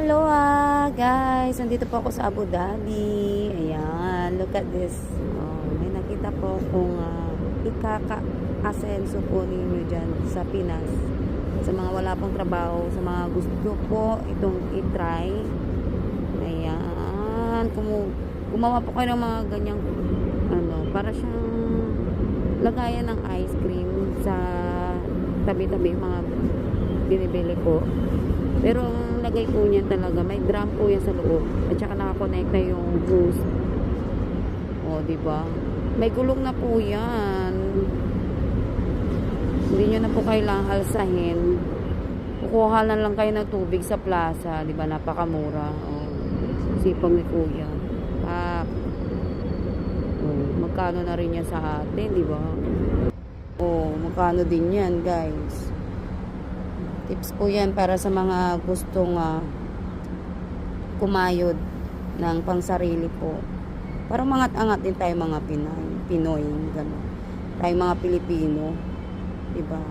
Aloha guys, nandito po ako sa Abu Dhabi. Ayan, look at this. May nakita po kung ikaka-asenso po ninyo dyan sa Pinas. Sa mga wala pong trabaho, sa mga gusto po itong i-try. Ayan, gumawa po kayo ng mga ganyang para siyang lagayan ng ice cream sa tabi-tabi mga binibili ko. Pero ang lagay po niya talaga, may drum po yan sa loob. At saka nakakonekta yung hose. O, diba? May gulong na po yan. Hindi nyo na po kailangang alsahin. Kukuha na lang kayo ng tubig sa plaza. Diba? Napakamura. O, sipag ni kuya. Magkano na rin yan sa atin, diba? O, magkano din yan, guys. Tips po yan para sa mga gustong kumayod ng pangsarili po. Parang mangat-angat din tayo mga Pinoy. Gano'n. Tayo mga Pilipino. Diba?